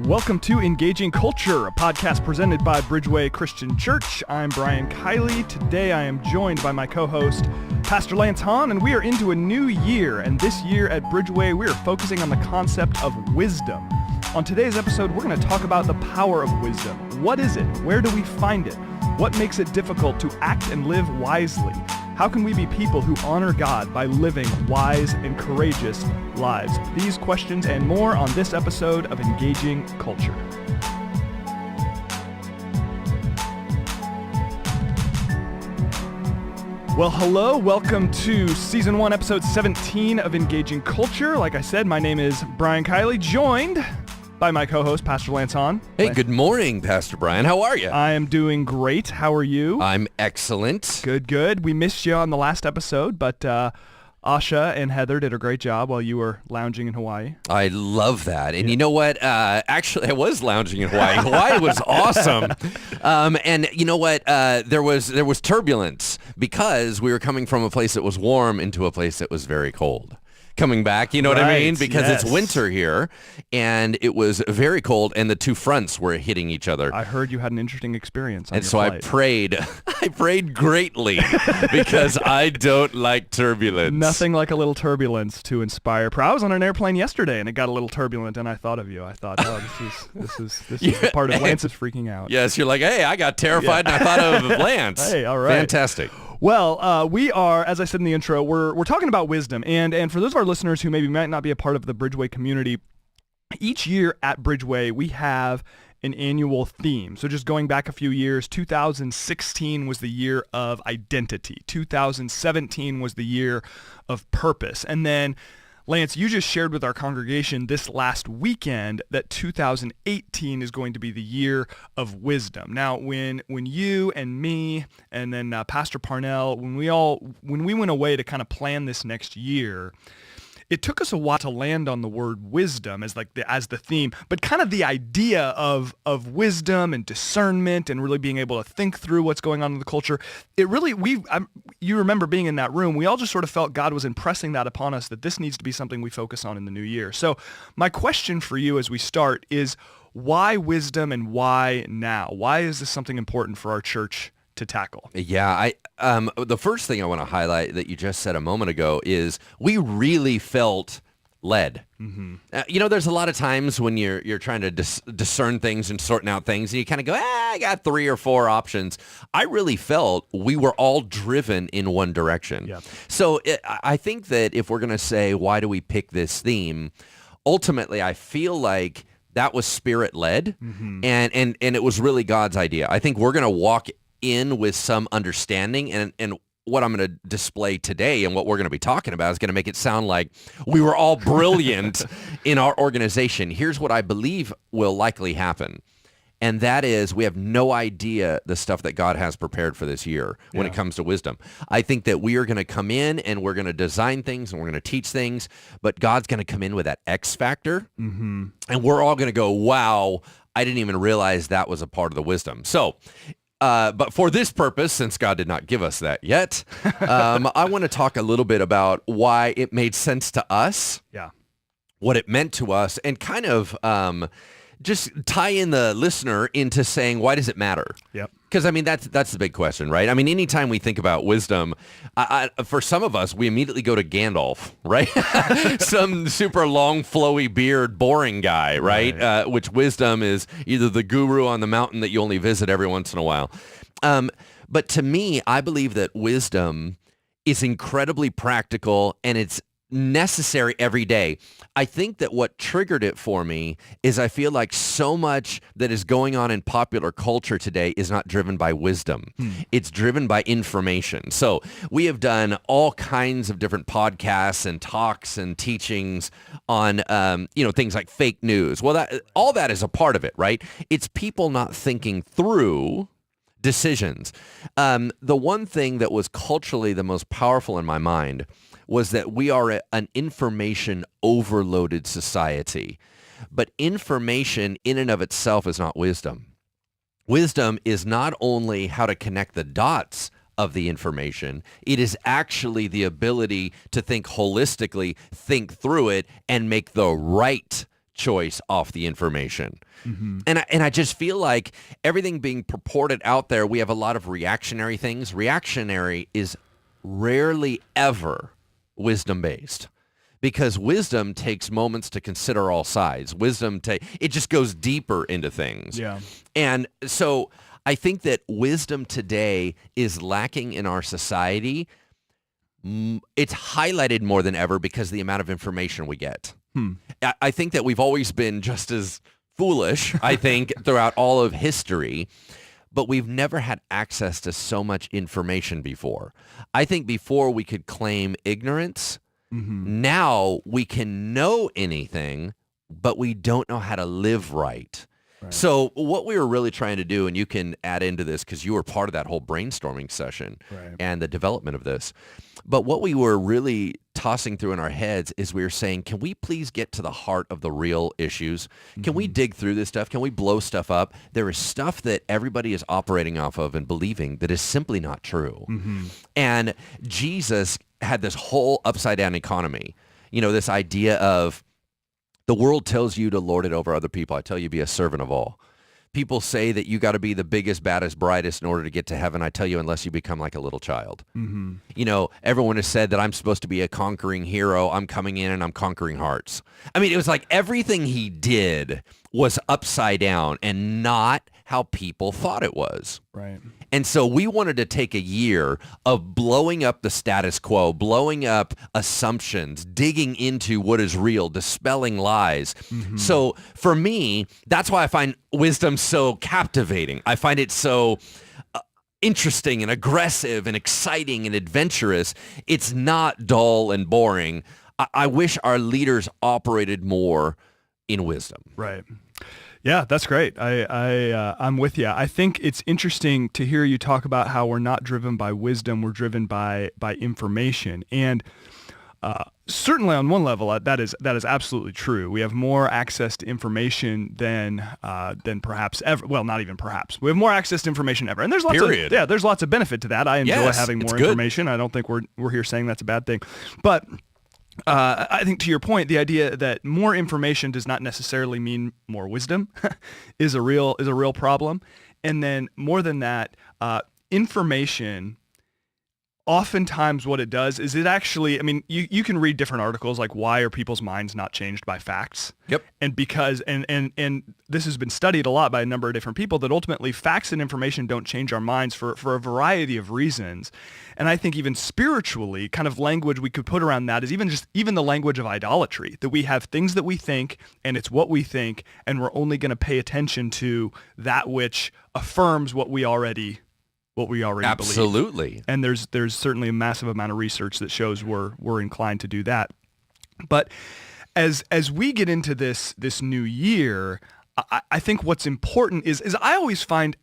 Welcome to Engaging Culture, a podcast presented by Bridgeway Christian Church. I'm Brian Kiley. Today I am joined by my co-host, Pastor Lance Hahn, and we are into a new year. And this year at Bridgeway, we are focusing on the concept of wisdom. On today's episode, we're going to talk about the power of wisdom. What is it? Where do we find it? What makes it difficult to act and live wisely? How can we be people who honor God by living wise and courageous lives? These questions and more on this episode of Engaging Culture. Well, hello. Welcome to Season 1, Episode 17 of Engaging Culture. Like I said, my name is Brian Kiley, joined by my co-host, Pastor Lance Hahn. Hey, good morning, Pastor Brian. How are you? I am doing great. How are you? I'm excellent. Good. We missed you on the last episode, but Asha and Heather did a great job while you were lounging in Hawaii. I love that. And you know what? Actually, I was lounging in Hawaii. Hawaii was awesome. And you know what? There was turbulence because we were coming from a place that was warm into a place that was very cold. Coming back, you know what I mean? Because It's winter here, and it was very cold, and the two fronts were hitting each other. I heard you had an interesting experience on and your so flight. I prayed greatly because I don't like turbulence. Nothing like a little turbulence to inspire prayer. I was on an airplane yesterday, and it got a little turbulent, and I thought of you. I thought, this is the part of Lance is freaking out. Yes, you're like, hey, I got terrified, and I thought of Lance. Hey, all right. Fantastic. Well, we are, as I said in the intro, we're talking about wisdom. And for those of our listeners who maybe might not be a part of the Bridgeway community, each year at Bridgeway, we have an annual theme. So just going back a few years, 2016 was the year of identity. 2017 was the year of purpose. And then Lance, you just shared with our congregation this last weekend that 2018 is going to be the year of wisdom. Now, when you and me and then Pastor Parnell, when we went away to kind of plan this next year, it took us a while to land on the word wisdom as the theme, but kind of the idea of wisdom and discernment and really being able to think through what's going on in the culture. It really, you remember being in that room, we all just sort of felt God was impressing that upon us, that this needs to be something we focus on in the new year. So my question for you as we start is, why wisdom and why now? Why is this something important for our church to tackle? Yeah, the first thing I want to highlight that you just said a moment ago is we really felt led. Mm-hmm. There's a lot of times when you're trying to discern things and sorting out things, and you kind of go, I got 3 or 4 options. I really felt we were all driven in one direction. Yep. So I think that if we're going to say, why do we pick this theme, ultimately I feel like that was Spirit-led, mm-hmm. and it was really God's idea. I think we're going to walk in with some understanding, and what I'm going to display today and what we're going to be talking about is going to make it sound like we were all brilliant in our organization. Here's what I believe will likely happen, and that is we have no idea the stuff that God has prepared for this year when it comes to wisdom. I think that we are going to come in and we're going to design things and we're going to teach things, but God's going to come in with that X factor, mm-hmm. and we're all going to go, wow, I didn't even realize that was a part of the wisdom. So but for this purpose, since God did not give us that yet, I want to talk a little bit about why it made sense to us, what it meant to us, and kind of just tie in the listener into saying, why does it matter? Yep. Because, that's the big question, right? Anytime we think about wisdom, for some of us, we immediately go to Gandalf, right? Some super long, flowy beard, boring guy, right? Which wisdom is either the guru on the mountain that you only visit every once in a while. But to me, I believe that wisdom is incredibly practical, and it's necessary every day. I think that what triggered it for me is I feel like so much that is going on in popular culture today is not driven by wisdom. It's driven by information. So we have done all kinds of different podcasts and talks and teachings on, things like fake news. Well, all that is a part of it, right? It's people not thinking through decisions. The one thing that was culturally the most powerful in my mind was that we are an information overloaded society. But information in and of itself is not wisdom. Wisdom is not only how to connect the dots of the information, it is actually the ability to think holistically, think through it, and make the right choice off the information. And I just feel like everything being purported out there, we have a lot of reactionary things. Reactionary is rarely ever wisdom-based, because wisdom takes moments to consider all sides. It just goes deeper into things. Yeah. And so I think that wisdom today is lacking in our society. It's highlighted more than ever because of the amount of information we get. I think that we've always been just as foolish, I think, throughout all of history, but we've never had access to so much information before. I think before we could claim ignorance, now we can know anything, but we don't know how to live right. So what we were really trying to do, and you can add into this because you were part of that whole brainstorming session and the development of this, but what we were really tossing through in our heads is we were saying, can we please get to the heart of the real issues? Can we dig through this stuff? Can we blow stuff up? There is stuff that everybody is operating off of and believing that is simply not true. And Jesus had this whole upside down economy, this idea of, the world tells you to lord it over other people. I tell you, be a servant of all. People say that you got to be the biggest, baddest, brightest in order to get to heaven. I tell you, unless you become like a little child. Everyone has said that I'm supposed to be a conquering hero. I'm coming in and I'm conquering hearts. I mean, it was like everything he did was upside down and not how people thought it was. Right. And so we wanted to take a year of blowing up the status quo, blowing up assumptions, digging into what is real, dispelling lies. So for me, that's why I find wisdom so captivating. I find it so interesting and aggressive and exciting and adventurous. It's not dull and boring. I wish our leaders operated more in wisdom. Right. Yeah, that's great. I'm with you. I think it's interesting to hear you talk about how we're not driven by wisdom, we're driven by information. And certainly on one level, that is absolutely true. We have more access to information than perhaps ever. Well, not even perhaps. We have more access to information ever. And there's lots of benefit to that. I enjoy having more information. I don't think we're here saying that's a bad thing. But I think to your point, the idea that more information does not necessarily mean more wisdom is a real problem. And then more than that, information, oftentimes what it does is it actually, I mean, you can read different articles like why are people's minds not changed by facts? Yep. And because, and this has been studied a lot by a number of different people, that ultimately facts and information don't change our minds for a variety of reasons. And I think even spiritually, kind of language we could put around that is even the language of idolatry, that we have things that we think and it's what we think, and we're only going to pay attention to that which affirms what we already believe. Absolutely. And there's certainly a massive amount of research that shows we're inclined to do that. But as we get into this new year, I think what's important is I always find,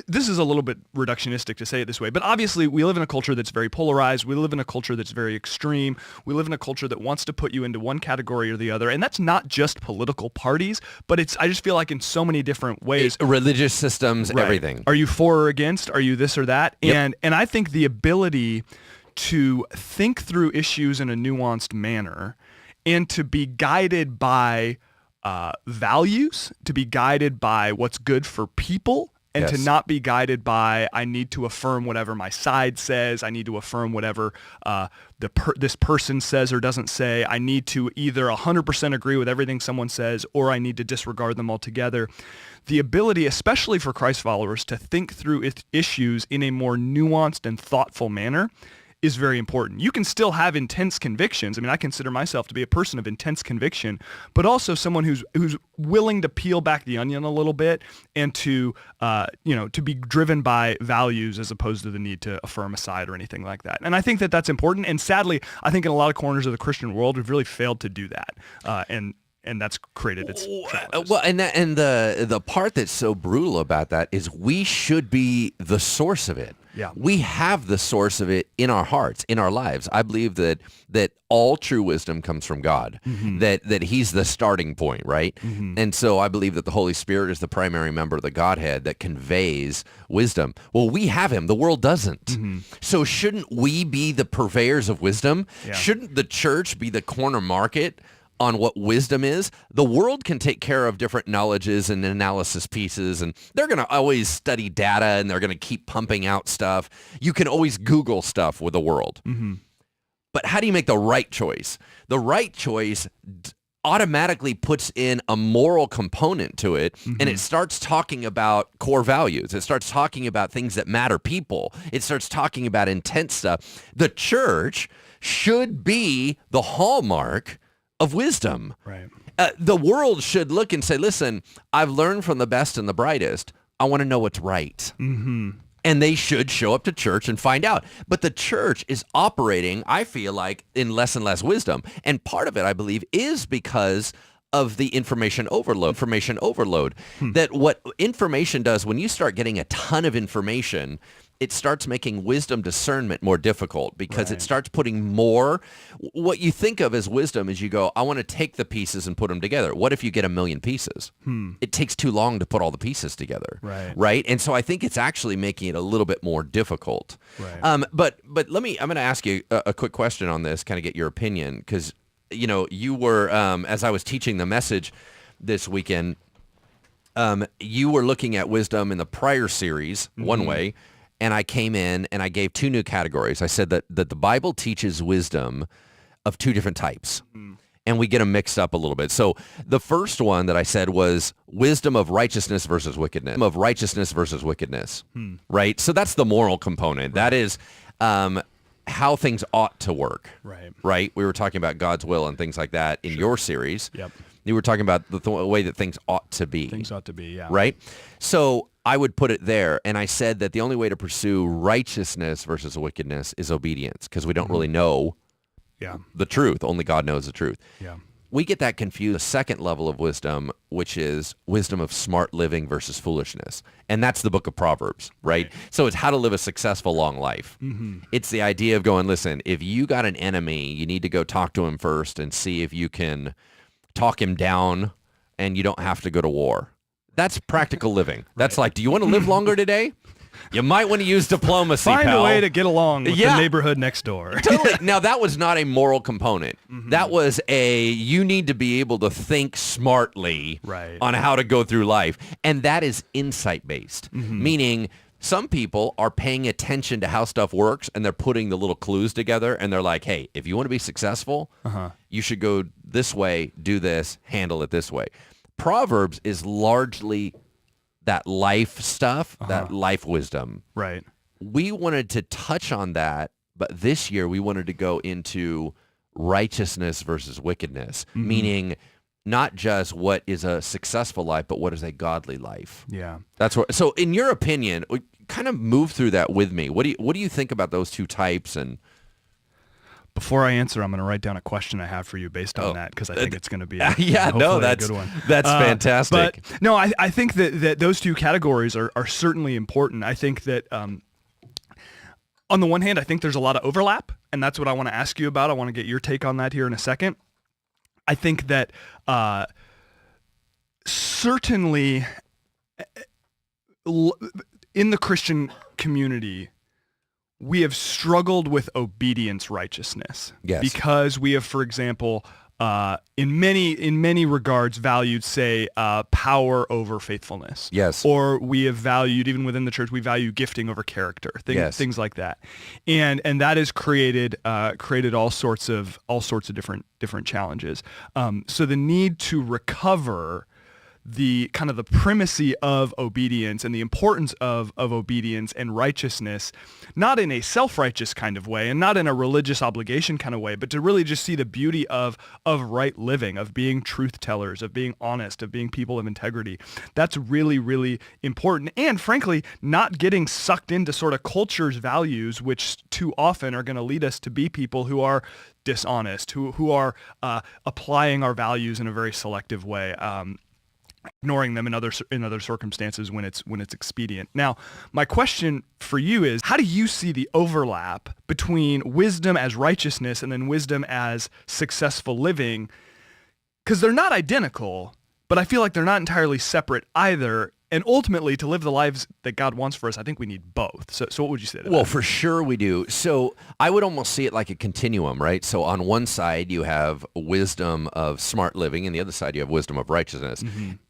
this is a little bit reductionistic to say it this way, but obviously we live in a culture that's very polarized. We live in a culture that's very extreme. We live in a culture that wants to put you into one category or the other. And that's not just political parties, but I just feel like in so many different ways. Religious systems, right. Everything. Are you for or against? Are you this or that? Yep. And I think the ability to think through issues in a nuanced manner and to be guided by values, to be guided by what's good for people, and to not be guided by, I need to affirm whatever my side says. I need to affirm whatever this person says or doesn't say. I need to either 100% agree with everything someone says, or I need to disregard them altogether. The ability, especially for Christ followers, to think through issues in a more nuanced and thoughtful manner is very important. You can still have intense convictions. I mean, I consider myself to be a person of intense conviction, but also someone who's willing to peel back the onion a little bit and to be driven by values as opposed to the need to affirm a side or anything like that. And I think that that's important. And sadly, I think in a lot of corners of the Christian world, we've really failed to do that. And that's created its challenges. Well, and the part that's so brutal about that is we should be the source of it. Yeah. We have the source of it in our hearts, in our lives. I believe that all true wisdom comes from God, that he's the starting point, right? And so I believe that the Holy Spirit is the primary member of the Godhead that conveys wisdom. Well, we have him. The world doesn't. So shouldn't we be the purveyors of wisdom? Yeah. Shouldn't the church be the corner market on what wisdom is, the world can take care of different knowledges and analysis pieces, and they're going to always study data, and they're going to keep pumping out stuff. You can always Google stuff with the world. Mm-hmm. But how do you make the right choice? The right choice automatically puts in a moral component to it, and it starts talking about core values. It starts talking about things that matter, people. It starts talking about intense stuff. The church should be the hallmark of wisdom. Right. The world should look and say, listen, I've learned from the best and the brightest. I want to know what's right. Mm-hmm. And they should show up to church and find out. But the church is operating, I feel like, in less and less wisdom. And part of it, I believe, is because of the information overload. That what information does, when you start getting a ton of information, it starts making wisdom discernment more difficult because it starts putting more. What you think of as wisdom is you go, I want to take the pieces and put them together. What if you get 1 million pieces? It takes too long to put all the pieces together. Right. And so I think it's actually making it a little bit more difficult. Right. But I'm going to ask you a quick question on this, kind of get your opinion, because, you were, as I was teaching the message this weekend, you were looking at wisdom in the prior series one way, and I came in and I gave 2 new categories. I said that the Bible teaches wisdom of 2 different types, and we get them mixed up a little bit. So the first one that I said was wisdom of righteousness versus wickedness. Right? So that's the moral component. That is how things ought to work. Right? We were talking about God's will and things like that in your series. Yep. You were talking about the way that things ought to be. Things ought to be, yeah. Right? So I would put it there, and I said that the only way to pursue righteousness versus wickedness is obedience, because we don't really know the truth. Only God knows the truth. Yeah. We get that confused. The second level of wisdom, which is wisdom of smart living versus foolishness. And that's the book of Proverbs, right? So it's how to live a successful, long life. It's the idea of going, listen, if you got an enemy, you need to go talk to him first and see if you can talk him down, and you don't have to go to war. That's practical living. That's like, do you want to live longer today? You might want to use diplomacy, Find pal. a way to get along with the neighborhood next door. Totally. Now, that was not a moral component. That was you need to be able to think smartly on how to go through life. And that is insight-based, meaning some people are paying attention to how stuff works, and they're putting the little clues together, and they're like, hey, if you want to be successful, you should go this way, do this, handle it this way. Proverbs is largely that life stuff, that life wisdom. Right. We wanted to touch on that, but this year we wanted to go into righteousness versus wickedness, meaning not just what is a successful life, but what is a godly life. Yeah. That's what. So in your opinion, kind of move through that with me. What do you think about those 2 types? And before I answer, I'm going to write down a question I have for you based on that, because I think it's going to be that's a good one. That's fantastic. But no, I think that those 2 categories are certainly important. I think that on the one hand, I think there's a lot of overlap, and that's what I want to ask you about. I want to get your take on that here in a second. I think that certainly in the Christian community, we have struggled with obedience righteousness. Yes. Because we have, for example, in many regards valued, say, power over faithfulness. Yes. Or we have valued, even within the church, we value gifting over character. Things like that. And that has created all sorts of different challenges. So the need to recover the kind of the primacy of obedience and the importance of obedience and righteousness, not in a self-righteous kind of way and not in a religious obligation kind of way, but to really just see the beauty of right living, of being truth tellers, of being honest, of being people of integrity. That's really, really important. And frankly, not getting sucked into sort of culture's values, which too often are going to lead us to be people who are dishonest, who are applying our values in a very selective way. Ignoring them in other circumstances when it's expedient. Now, my question for you is, how do you see the overlap between wisdom as righteousness and then wisdom as successful living? Because they're not identical, but I feel like they're not entirely separate either. And ultimately, to live the lives that God wants for us, I think we need both. So what would you say to that? Well, for sure we do. So I would almost see it like a continuum, right? So on one side, you have wisdom of smart living, and the other side, you have wisdom of righteousness.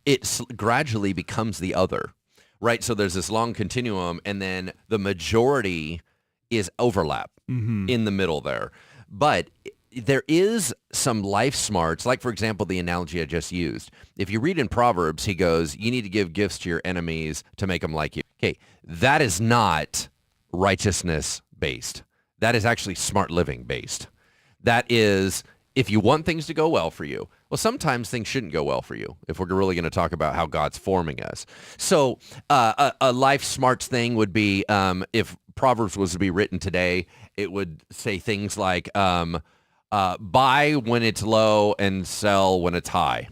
It gradually becomes the other, right? So there's this long continuum, and then the majority is overlap in the middle there. But there is some life smarts, like, for example, the analogy I just used. If you read in Proverbs, he goes, you need to give gifts to your enemies to make them like you. Okay, that is not righteousness-based. That is actually smart living-based. That is, if you want things to go well for you, well, sometimes things shouldn't go well for you if we're really going to talk about how God's forming us. So a life smarts thing would be, if Proverbs was to be written today, it would say things like, buy when it's low and sell when it's high.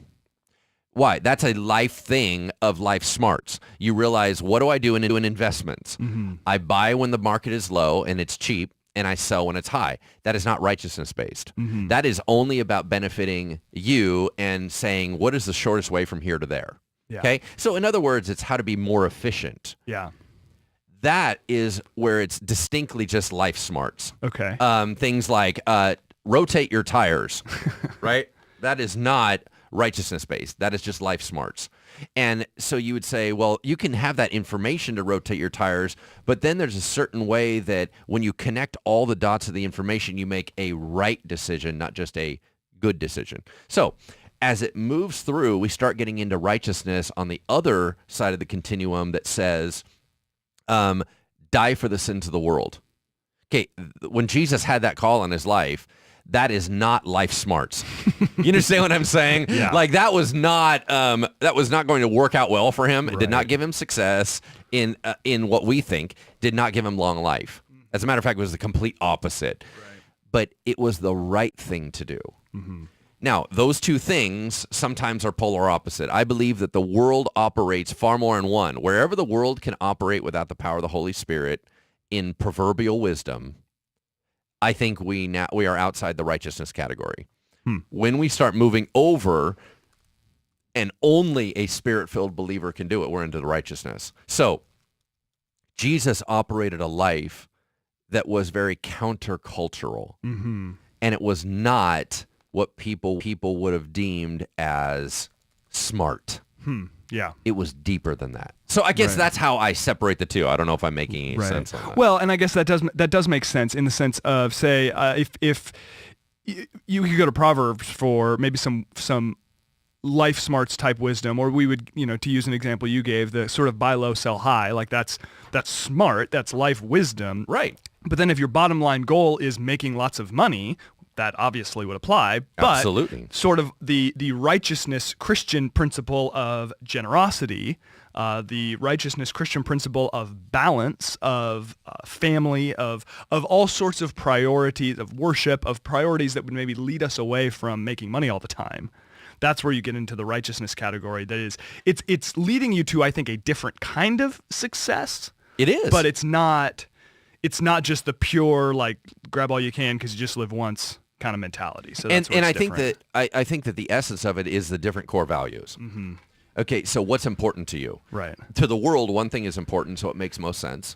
Why? That's a life thing of life smarts. You realize, what do I do in investments? I buy when the market is low and it's cheap, and I sell when it's high. That is not righteousness-based. That is only about benefiting you and saying, what is the shortest way from here to there? Yeah. Okay? So in other words, it's how to be more efficient. Yeah. That is where it's distinctly just life smarts. Okay. Things like rotate your tires, right? That is not righteousness-based. That is just life smarts. And so you would say, well, you can have that information to rotate your tires, but then there's a certain way that when you connect all the dots of the information, you make a right decision, not just a good decision. So as it moves through, we start getting into righteousness on the other side of the continuum that says, die for the sins of the world. Okay, when Jesus had that call on his life, that is not life smarts. You understand what I'm saying? Yeah. Like that was not going to work out well for him. It did not give him success in what we think, did not give him long life. As a matter of fact, it was the complete opposite. Right. But it was the right thing to do. Now, those two things sometimes are polar opposite. I believe that the world operates far more in one. Wherever the world can operate without the power of the Holy Spirit in proverbial wisdom, I think we are outside the righteousness category. When we start moving over, and only a Spirit-filled believer can do it, we're into the righteousness. So Jesus operated a life that was very countercultural, and it was not what people would have deemed as smart. Yeah. It was deeper than that. So I guess that's how I separate the two. I don't know if I'm making any sense on that. Well, and I guess that does make sense in the sense of, say, if you could go to Proverbs for maybe some life smarts type wisdom, or we would, to use an example you gave, the sort of buy low, sell high, like that's smart, that's life wisdom. Right. But then if your bottom line goal is making lots of money, that obviously would apply, but absolutely, sort of the righteousness Christian principle of generosity, the righteousness Christian principle of balance, of family, of all sorts of priorities, of worship, of priorities that would maybe lead us away from making money all the time. That's where you get into the righteousness category. That is, it's leading you to, I think, a different kind of success. It is, but it's not just the pure like grab all you can because you just live once kind of mentality. So that's and I think that the essence of it is the different core values. Okay, so what's important to you? Right. To the world, one thing is important, so it makes most sense.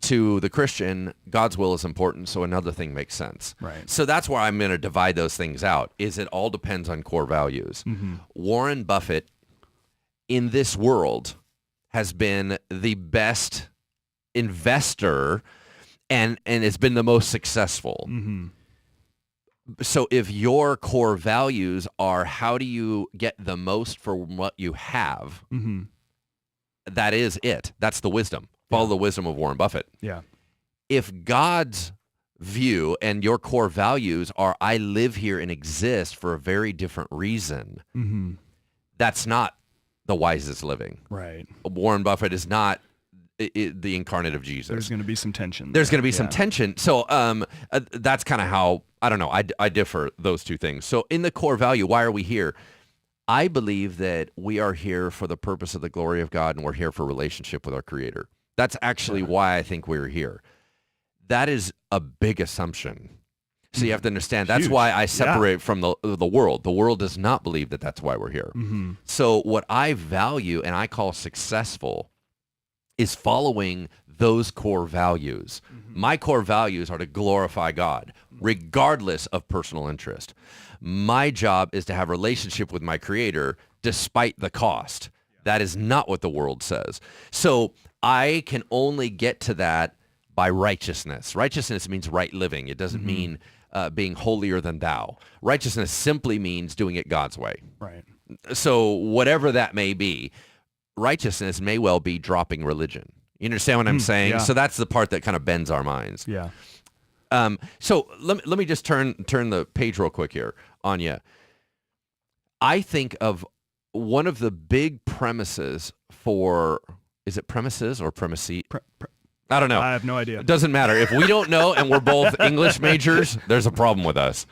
To the Christian, God's will is important, so another thing makes sense. Right. So that's why I'm going to divide those things out. Is it all depends on core values. Warren Buffett in this world has been the best investor and has been the most successful. So if your core values are how do you get the most for what you have, that is it. That's the wisdom. Follow the wisdom of Warren Buffett. Yeah. If God's view and your core values are I live here and exist for a very different reason, that's not the wisest living. Right. Warren Buffett is not the incarnate of Jesus. There's going to be some tension. There's going to be some tension. So that's kind of how, I don't know, I differ those two things. So in the core value, why are we here? I believe that we are here for the purpose of the glory of God, and we're here for relationship with our Creator. That's actually why I think we're here. That is a big assumption. So you have to understand, that's Huge. why I separate from the world. The world does not believe that that's why we're here. So what I value and I call successful is following those core values. My core values are to glorify God, regardless of personal interest. My job is to have a relationship with my Creator despite the cost. That is not what the world says. So I can only get to that by righteousness. Righteousness means right living. It doesn't mean being holier than thou. Righteousness simply means doing it God's way. Right. So whatever that may be, righteousness may well be dropping religion. You understand what I'm saying? Yeah. So that's the part that kind of bends our minds. Yeah. So let me just turn the page real quick here on you. I think of one of the big premises for, is it premises or premises? I don't know. I have no idea. It doesn't matter. If we don't know and we're both English majors, there's a problem with us.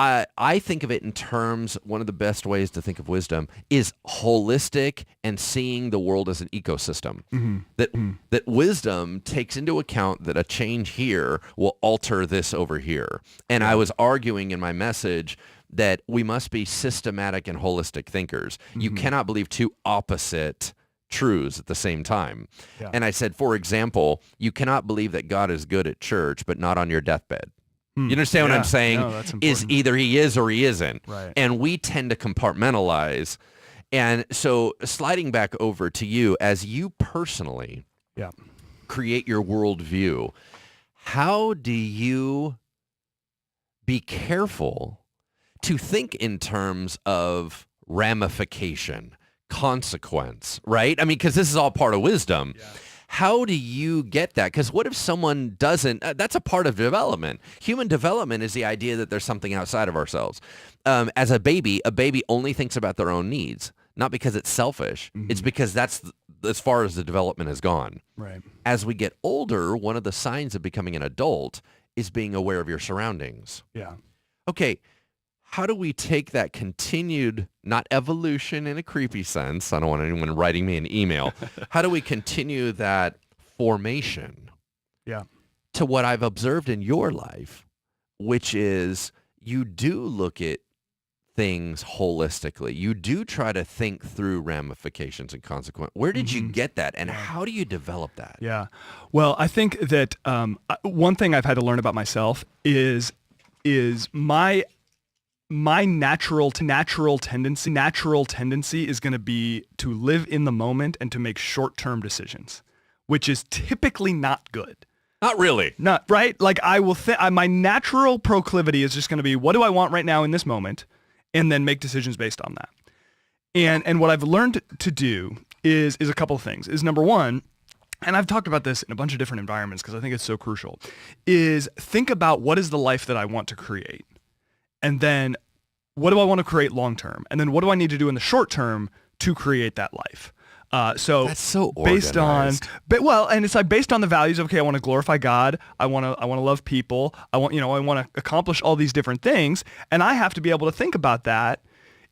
I think of it in terms, one of the best ways to think of wisdom is holistic and seeing the world as an ecosystem. That wisdom takes into account that a change here will alter this over here. And I was arguing in my message that we must be systematic and holistic thinkers. You cannot believe two opposite truths at the same time. Yeah. And I said, for example, you cannot believe that God is good at church, but not on your deathbed. You understand what I'm saying? No, that's is important. either he is or he isn't. Right. And we tend to compartmentalize. And so sliding back over to you, as you personally Yeah. create your worldview, how do you be careful to think in terms of ramification, consequence, right? I mean, because this is all part of wisdom. Yeah. How do you get that? Because what if someone doesn't? That's a part of development. Human development is the idea that there's something outside of ourselves. As a baby only thinks about their own needs, not because it's selfish. It's because that's as far as the development has gone. Right. As we get older, one of the signs of becoming an adult is being aware of your surroundings. Yeah. Okay, how do we take that continued, not evolution in a creepy sense, I don't want anyone writing me an email, how do we continue that formation Yeah. to what I've observed in your life, which is you do look at things holistically. You do try to think through ramifications and consequences. Where did you get that, and how do you develop that? Yeah. Well, I think that one thing I've had to learn about myself is my natural tendency is going to be to live in the moment and to make short-term decisions, which is typically not good. Not really. Not right. Like I will my natural proclivity is just going to be, what do I want right now in this moment? And then make decisions based on that. And what I've learned to do is a couple of things. Is number one, and I've talked about this in a bunch of different environments because I think it's so crucial, is think about what is the life that I want to create. And then what do I want to create long term? And then what do I need to do in the short term to create that life? So that's so based organized. And it's like based on the values of, okay, I want to glorify God. I want to love people. I want to accomplish all these different things. And I have to be able to think about that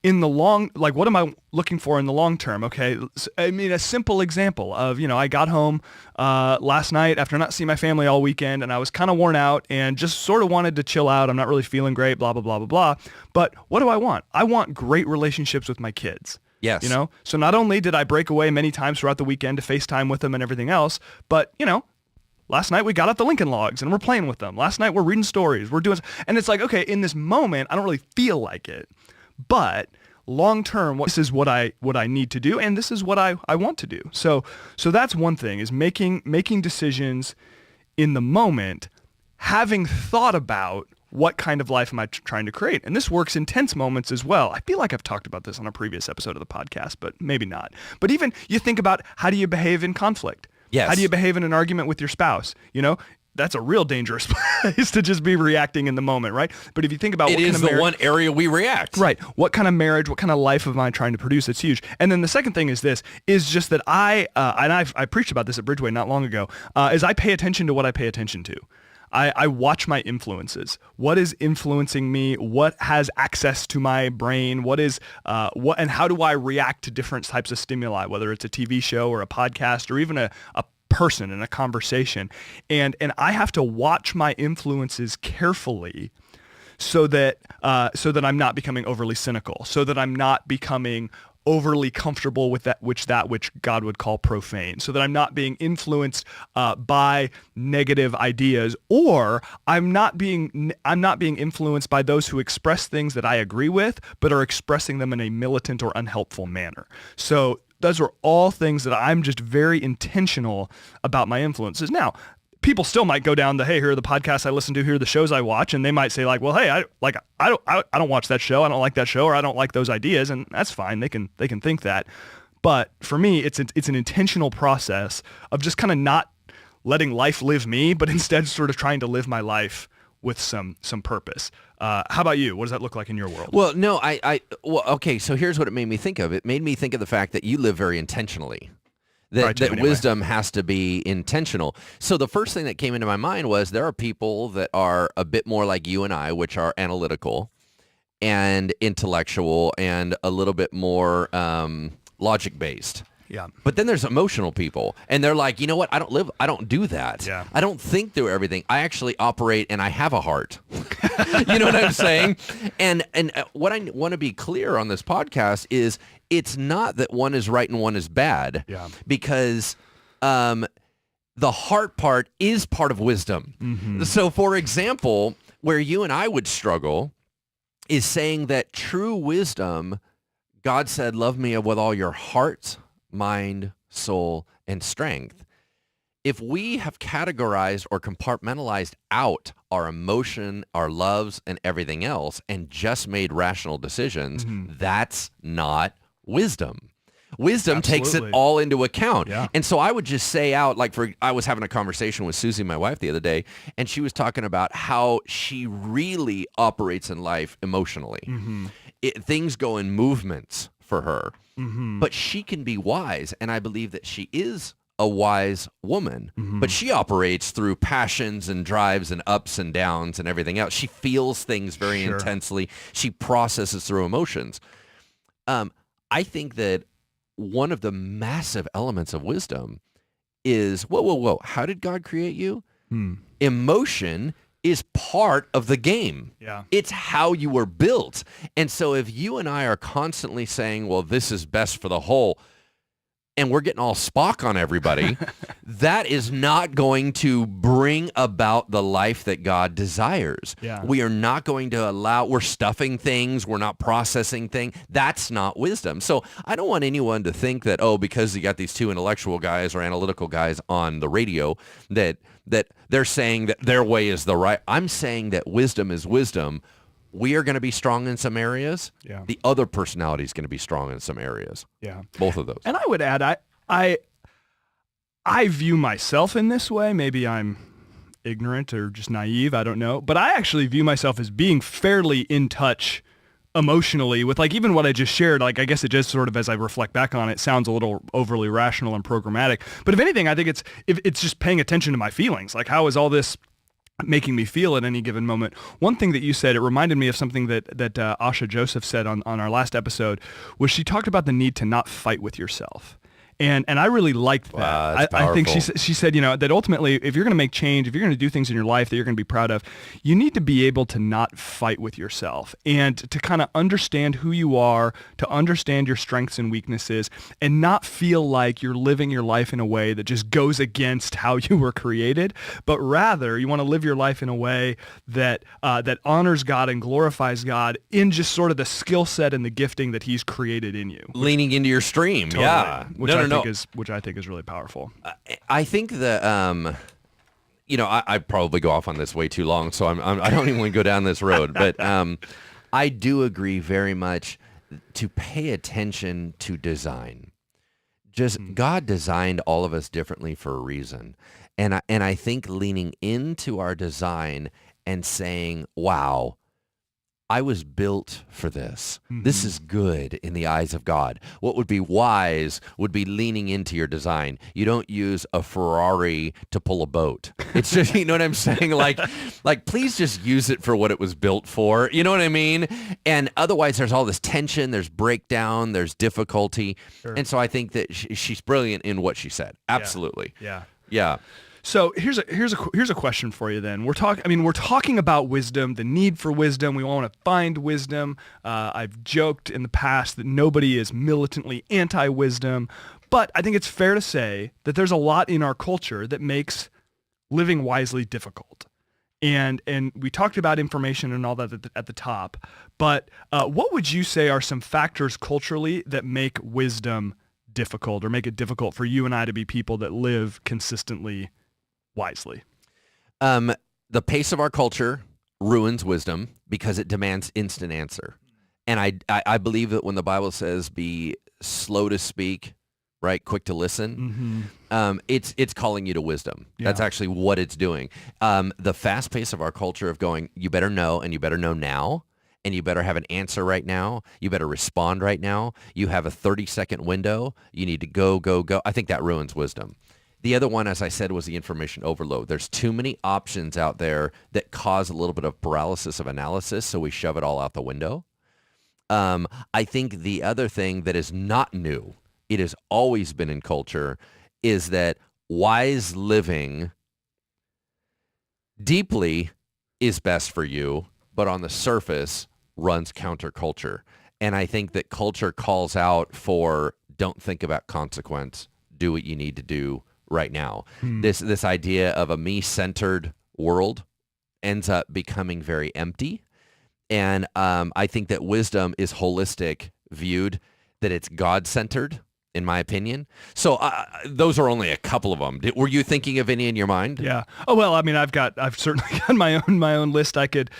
in the long, like, what am I looking for in the long term? Okay. I mean, a simple example of, I got home last night after not seeing my family all weekend, and I was kind of worn out and just sort of wanted to chill out. I'm not really feeling great, blah, blah, blah, blah, blah. But what do I want? I want great relationships with my kids. Yes. So not only did I break away many times throughout the weekend to FaceTime with them and everything else, but, last night we got out the Lincoln Logs and we're playing with them. Last night we're reading stories. And it's like, okay, in this moment, I don't really feel like it. But long term, this is what I need to do, and this is what I want to do. So that's one thing, is making decisions in the moment, having thought about what kind of life am I trying to create. And this works in tense moments as well. I feel like I've talked about this on a previous episode of the podcast, but maybe not. But even you think about, how do you behave in conflict? Yes. How do you behave in an argument with your spouse? That's a real dangerous place to just be reacting in the moment, right? But if you think about it is the one area we react. Right. What kind of marriage, what kind of life am I trying to produce? It's huge. And then the second thing is just that I preached about this at Bridgeway not long ago, is I pay attention to what I pay attention to. I watch my influences. What is influencing me? What has access to my brain? And how do I react to different types of stimuli, whether it's a TV show or a podcast or even a person in a conversation, and I have to watch my influences carefully so that I'm not becoming overly cynical, so that I'm not becoming overly comfortable with that which God would call profane, so that I'm not being influenced by negative ideas, or I'm not being influenced by those who express things that I agree with, but are expressing them in a militant or unhelpful manner. So those are all things that I'm just very intentional about my influences. Now, people still might go down the, hey, here are the podcasts I listen to, here are the shows I watch, and they might say like, well, hey, I don't watch that show, I don't like that show, or I don't like those ideas, and that's fine. They can think that. But for me, it's an intentional process of just kind of not letting life live me, but instead sort of trying to live my life with some purpose. How about you? What does that look like in your world? Well, no, okay, so here's what it made me think of. It made me think of the fact that you live very intentionally. That wisdom has to be intentional. So the first thing that came into my mind was there are people that are a bit more like you and I, which are analytical and intellectual and a little bit more logic-based. Yeah. But then there's emotional people, and they're like, you know what? I don't do that. Yeah. I don't think through everything. I actually operate, and I have a heart. You know what I'm saying? And what I want to be clear on this podcast is it's not that one is right and one is bad. Yeah. Because the heart part is part of wisdom. Mm-hmm. So, for example, where you and I would struggle is saying that true wisdom, God said, love me with all your heart, mind, soul, and strength. If we have categorized or compartmentalized out our emotion, our loves, and everything else, and just made rational decisions, that's not wisdom. Wisdom takes it all into account. Yeah. And so I would just say out, I was having a conversation with Susie, my wife, the other day, and she was talking about how she really operates in life emotionally. Mm-hmm. Things go in movements for her. Mm-hmm. But she can be wise, and I believe that she is a wise woman. Mm-hmm. But she operates through passions and drives and ups and downs and everything else. She feels things very intensely. She processes through emotions. I think that one of the massive elements of wisdom is, whoa, how did God create you? Emotion is part of the game. Yeah. It's how you were built. And so if you and I are constantly saying, well, this is best for the whole, and we're getting all Spock on everybody, that is not going to bring about the life that God desires. Yeah. We are not going to we're stuffing things, we're not processing things. That's not wisdom. So I don't want anyone to think that, because you got these two intellectual guys or analytical guys on the radio, that they're saying that their way is the right. I'm saying that wisdom is wisdom. We are going to be strong in some areas. Yeah. The other personality is going to be strong in some areas. Yeah. Both of those. And I would add, I view myself in this way. Maybe I'm ignorant or just naive. I don't know. But I actually view myself as being fairly in touch emotionally with even what I just shared. I guess it just sort of, as I reflect back on it, sounds a little overly rational and programmatic. But if anything, I think it's just paying attention to my feelings. How is all this making me feel at any given moment? One thing that you said, it reminded me of something that Asha Joseph said on our last episode, was she talked about the need to not fight with yourself. And I really liked that. Wow, I think she said, that ultimately, if you're going to make change, if you're going to do things in your life that you're going to be proud of, you need to be able to not fight with yourself and to kind of understand who you are, to understand your strengths and weaknesses, and not feel like you're living your life in a way that just goes against how you were created, but rather you want to live your life in a way that that honors God and glorifies God in just sort of the skill set and the gifting that He's created in you. Leaning into your stream. Totally. Yeah. Which I think is really powerful. I think that I probably go off on this way too long, so I don't even want to go down this road. But I do agree very much to pay attention to design. Just God designed all of us differently for a reason, and I think leaning into our design and saying, "Wow, I was built for this. Mm-hmm. This is good in the eyes of God." What would be wise would be leaning into your design. You don't use a Ferrari to pull a boat. It's just, you know what I'm saying? Like please just use it for what it was built for. You know what I mean? And otherwise there's all this tension, there's breakdown, there's difficulty. Sure. And so I think that she's brilliant in what she said. Absolutely. Yeah. Yeah. So here's a question for you. Then we're talking about wisdom, the need for wisdom. We want to find wisdom. I've joked in the past that nobody is militantly anti-wisdom, but I think it's fair to say that there's a lot in our culture that makes living wisely difficult. And we talked about information and all that at the top, but what would you say are some factors culturally that make wisdom difficult, or make it difficult for you and I to be people that live consistently wisely? The pace of our culture ruins wisdom because it demands instant answer. And I believe that when the Bible says be slow to speak, right, quick to listen, it's calling you to wisdom. Yeah. That's actually what it's doing. The fast pace of our culture of going, you better know, and you better know now, and you better have an answer right now. You better respond right now. You have a 30-second window. You need to go, go, go. I think that ruins wisdom. The other one, as I said, was the information overload. There's too many options out there that cause a little bit of paralysis of analysis, so we shove it all out the window. I think the other thing that is not new, it has always been in culture, is that wise living deeply is best for you, but on the surface runs counterculture. And I think that culture calls out for don't think about consequence, do what you need to do right now. This idea of a me-centered world ends up becoming very empty. And I think that wisdom is holistic viewed, that it's God-centered, in my opinion. So those are only a couple of them. Were you thinking of any in your mind? Yeah. Oh, well, I mean, I've certainly got my own list I could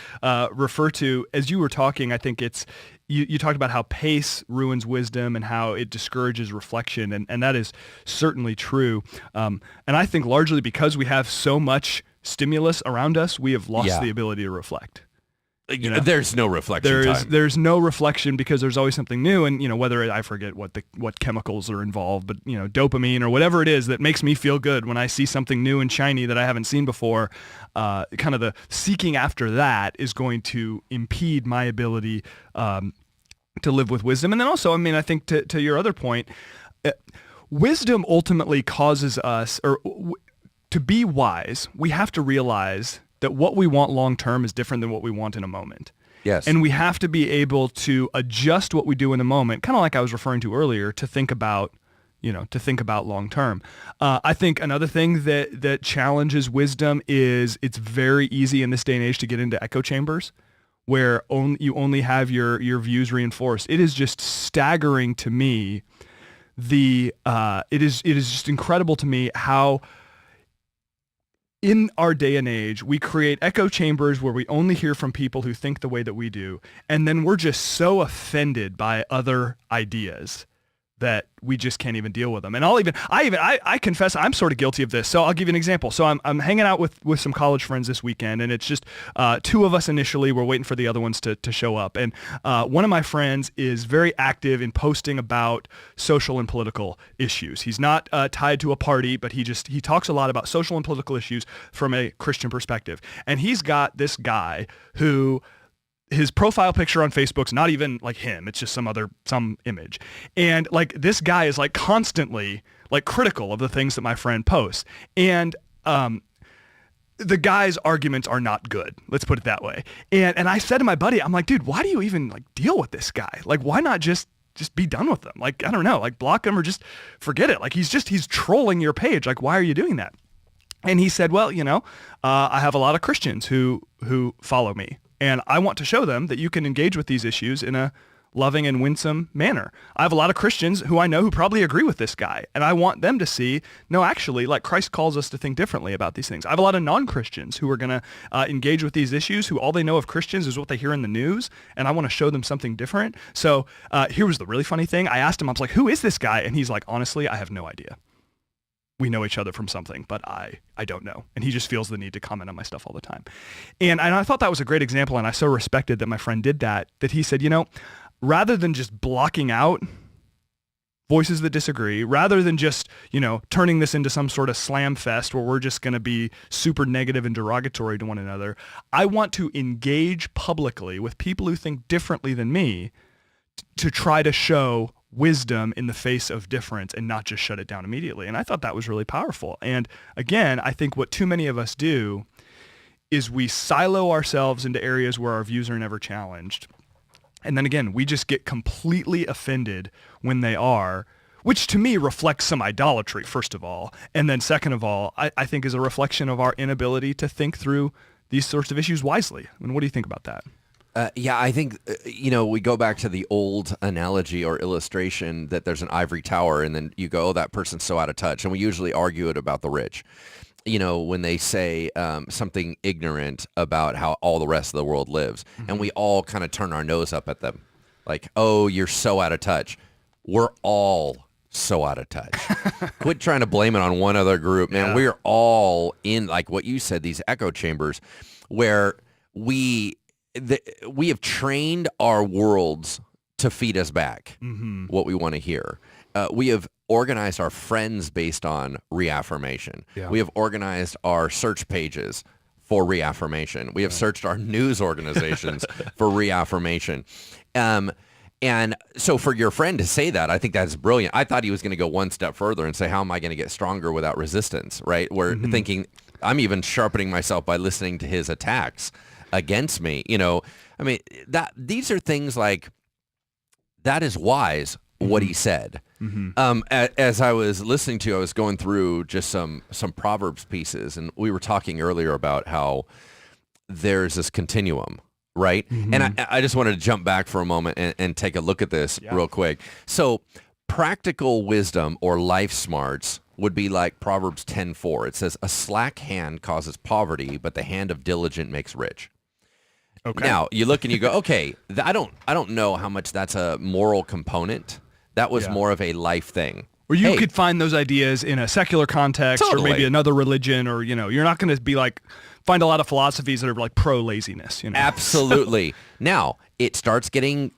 refer to. As you were talking, I think it's, you talked about how pace ruins wisdom and how it discourages reflection, and that is certainly true. And I think largely because we have so much stimulus around us, we have lost the ability to reflect. You know, there's no reflection time. There's no reflection because there's always something new, and whether I forget what chemicals are involved, but dopamine or whatever it is that makes me feel good when I see something new and shiny that I haven't seen before. Kind of the seeking after that is going to impede my ability to live with wisdom. And then also, I mean, I think to your other point, wisdom ultimately causes us, to be wise, we have to realize that what we want long term is different than what we want in a moment. Yes. And we have to be able to adjust what we do in the moment, kind of like I was referring to earlier, to think about long term. I think another thing that challenges wisdom is it's very easy in this day and age to get into echo chambers where you only have your views reinforced. It is just staggering to me. It is just incredible to me how in our day and age, we create echo chambers where we only hear from people who think the way that we do, and then we're just so offended by other ideas that we just can't even deal with them. And I confess I'm sort of guilty of this. So I'll give you an example. So I'm hanging out with some college friends this weekend, and it's just two of us initially. We're waiting for the other ones to show up. And one of my friends is very active in posting about social and political issues. He's not tied to a party, but he talks a lot about social and political issues from a Christian perspective. And he's got this guy who, his profile picture on Facebook's not even like him. It's just some image. And like this guy is like constantly like critical of the things that my friend posts. And the guy's arguments are not good. Let's put it that way. And I said to my buddy, I'm like, dude, why do you even like deal with this guy? Like, why not just be done with them? Like, I don't know, like block him or just forget it. Like he's trolling your page. Like, why are you doing that? And he said, well, I have a lot of Christians who follow me. And I want to show them that you can engage with these issues in a loving and winsome manner. I have a lot of Christians who I know who probably agree with this guy. And I want them to see, no, actually, like Christ calls us to think differently about these things. I have a lot of non-Christians who are going to engage with these issues, who all they know of Christians is what they hear in the news. And I want to show them something different. So here was the really funny thing. I asked him, I was like, who is this guy? And he's like, honestly, I have no idea. We know each other from something, but I don't know. And he just feels the need to comment on my stuff all the time. And I thought that was a great example, and I so respected that my friend did that he said, rather than just blocking out voices that disagree, rather than just, turning this into some sort of slam fest where we're just going to be super negative and derogatory to one another, I want to engage publicly with people who think differently than me to try to show wisdom in the face of difference and not just shut it down immediately. And I thought that was really powerful. And again, I think what too many of us do is we silo ourselves into areas where our views are never challenged. And then again, we just get completely offended when they are, which to me reflects some idolatry, first of all. And then second of all, I think is a reflection of our inability to think through these sorts of issues wisely. I mean, what do you think about that? Yeah, I think, we go back to the old analogy or illustration that there's an ivory tower and then you go, oh, that person's so out of touch. And we usually argue it about the rich. When they say something ignorant about how all the rest of the world lives, and we all kind of turn our nose up at them like, oh, you're so out of touch. We're all so out of touch. Quit trying to blame it on one other group, man. Yeah. We're all in, like what you said, these echo chambers where we have trained our worlds to feed us back what we want to hear. We have organized our friends based on reaffirmation. Yeah. We have organized our search pages for reaffirmation. We have searched our news organizations for reaffirmation. And so for your friend to say that, I think that's brilliant. I thought he was going to go one step further and say, how am I going to get stronger without resistance, right? We're thinking, I'm even sharpening myself by listening to his attacks against me. These are things like, that is wise, what he said. As I was listening to, I was going through just some Proverbs pieces, and we were talking earlier about how there's this continuum, right? And I just wanted to jump back for a moment and take a look at this real quick. So practical wisdom or life smarts would be like Proverbs 10:4. It says, a slack hand causes poverty, but the hand of diligent makes rich. Okay. Now you look and you go, okay, I don't know how much that's a moral component. That was more of a life thing. Or you could find those ideas in a secular context or maybe another religion, or, you're not going to be like, find a lot of philosophies that are like pro-laziness. Absolutely. Now, it starts getting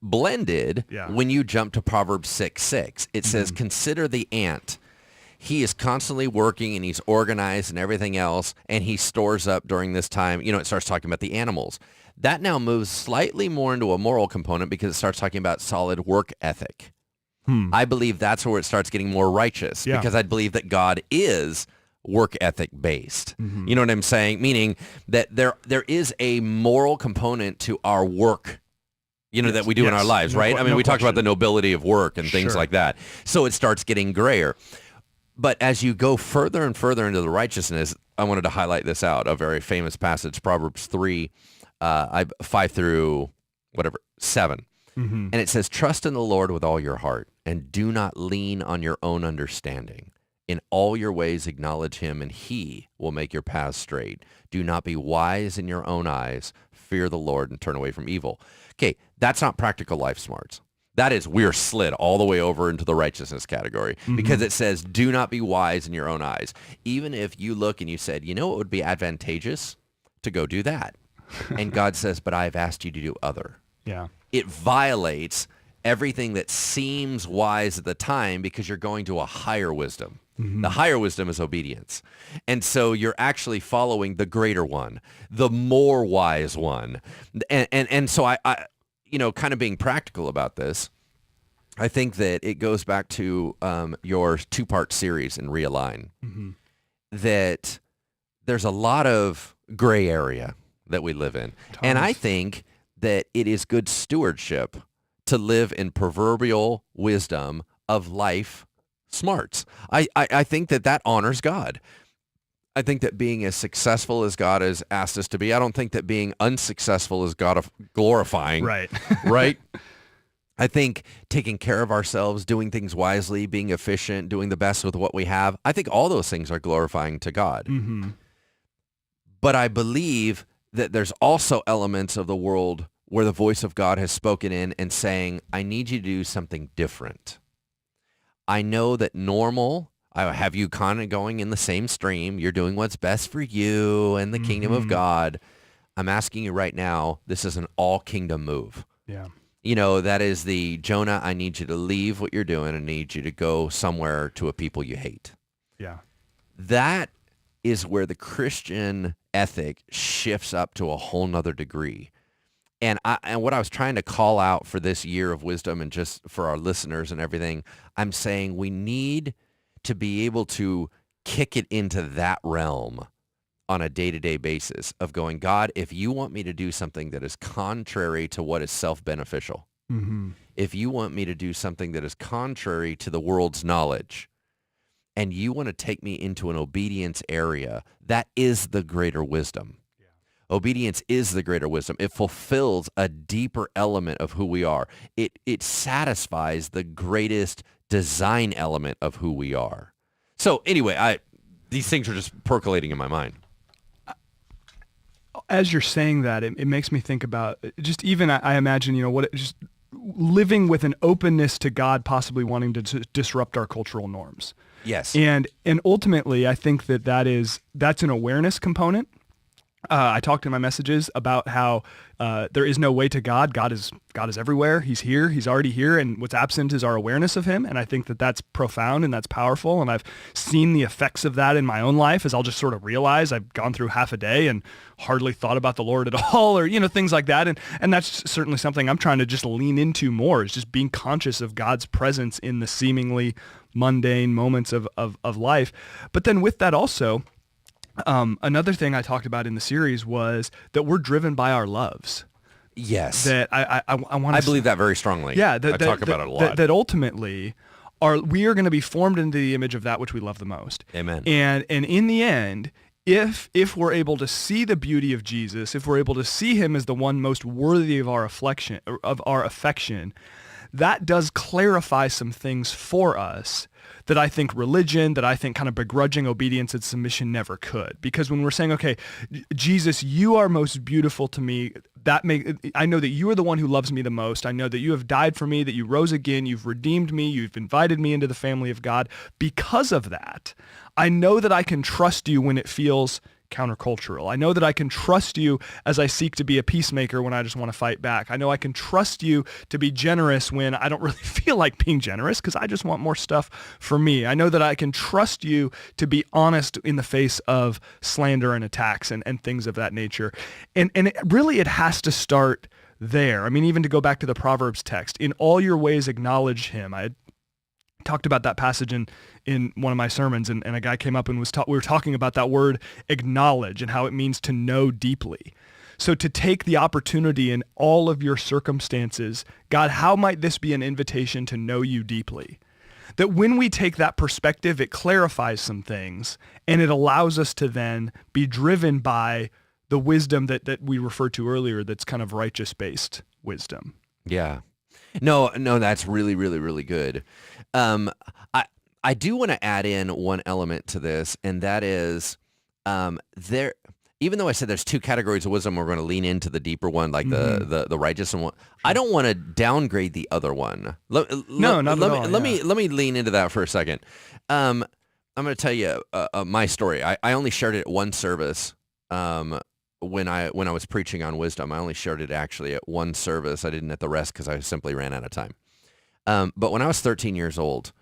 blended when you jump to Proverbs 6:6. It says, consider the ant. He is constantly working and he's organized and everything else, and he stores up during this time. It starts talking about the animals. That now moves slightly more into a moral component because it starts talking about solid work ethic. I believe that's where it starts getting more righteous because I believe that God is work ethic based. You know what I'm saying? Meaning that there is a moral component to our work, that we do in our lives, right? We talk about the nobility of work and things like that. So it starts getting grayer. But as you go further and further into the righteousness, I wanted to highlight this out, a very famous passage, Proverbs 3, 5 through 7. And it says, trust in the Lord with all your heart and do not lean on your own understanding. In all your ways acknowledge him and he will make your paths straight. Do not be wise in your own eyes. Fear the Lord and turn away from evil. Okay, that's not practical life smarts. That is, we're slid all the way over into the righteousness category because it says, do not be wise in your own eyes. Even if you look and you said, it would be advantageous to go do that. And God says, but I've asked you to do other. Yeah. It violates everything that seems wise at the time because you're going to a higher wisdom. The higher wisdom is obedience. And so you're actually following the greater one, the more wise one. And so I kind of being practical about this, I think that it goes back to your two-part series in Realign, that there's a lot of gray area that we live in. And I think that it is good stewardship to live in proverbial wisdom of life smarts. I think that honors God. I think that being as successful as God has asked us to be, I don't think that being unsuccessful is God glorifying. Right. Right? I think taking care of ourselves, doing things wisely, being efficient, doing the best with what we have, I think all those things are glorifying to God. But I believe that there's also elements of the world where the voice of God has spoken in and saying, I need you to do something different. I know that normal, I have you kind of going in the same stream. You're doing what's best for you and the kingdom of God. I'm asking you right now, this is an all kingdom move. Yeah. That is the Jonah, I need you to leave what you're doing. I need you to go somewhere to a people you hate. Yeah. That is where the Christian ethic shifts up to a whole nother degree. And what I was trying to call out for this year of wisdom and just for our listeners and everything, I'm saying we need to be able to kick it into that realm on a day-to-day basis of going, God, if you want me to do something that is contrary to what is self-beneficial, if you want me to do something that is contrary to the world's knowledge, and you want to take me into an obedience area, that is the greater wisdom. Obedience is the greater wisdom. It fulfills a deeper element of who we are. It satisfies the greatest design element of who we are. So anyway, these things are just percolating in my mind. As you're saying that, it makes me think about just even I imagine, just living with an openness to God possibly wanting to disrupt our cultural norms. Yes. And ultimately, I think that's an awareness component. I talked in my messages about how there is no way to God. God is everywhere. He's here. He's already here. And what's absent is our awareness of him. And I think that that's profound and that's powerful. And I've seen the effects of that in my own life as I'll just sort of realize I've gone through half a day and hardly thought about the Lord at all, or, things like that. And that's certainly something I'm trying to just lean into more, is just being conscious of God's presence in the seemingly mundane moments of life. But then with that also, another thing I talked about in the series was that we're driven by our loves. Yes. That I want. I believe that very strongly. Yeah. I talk about it a lot. That ultimately, we are going to be formed into the image of that which we love the most. Amen. And in the end, if we're able to see the beauty of Jesus, if we're able to see him as the one most worthy of our affection, that does clarify some things for us that I think religion, that I think kind of begrudging obedience and submission never could. Because when we're saying, okay, Jesus, you are most beautiful to me, I know that you are the one who loves me the most. I know that you have died for me, that you rose again, you've redeemed me, you've invited me into the family of God. Because of that, I know that I can trust you when it feels countercultural. I know that I can trust you as I seek to be a peacemaker when I just want to fight back. I know I can trust you to be generous when I don't really feel like being generous because I just want more stuff for me. I know that I can trust you to be honest in the face of slander and attacks and things of that nature. And it has to start there. I mean, even to go back to the Proverbs text, in all your ways acknowledge him. I talked about that passage in one of my sermons, and a guy came up and we were talking about that word acknowledge and how it means to know deeply. So to take the opportunity in all of your circumstances, God, how might this be an invitation to know you deeply? That when we take that perspective, it clarifies some things, and it allows us to then be driven by the wisdom that we referred to earlier, that's kind of righteous-based wisdom. Yeah. No, that's really, really, really good. I do want to add in one element to this, and that is even though I said there's two categories of wisdom, we're going to lean into the deeper one, like the righteous one. I don't want to downgrade the other one. Not at all. Let me lean into that for a second. I'm going to tell you my story. I only shared it at one service. When I was preaching on wisdom, I only shared it actually at one service. I didn't at the rest because I simply ran out of time. But when I was 13 years old,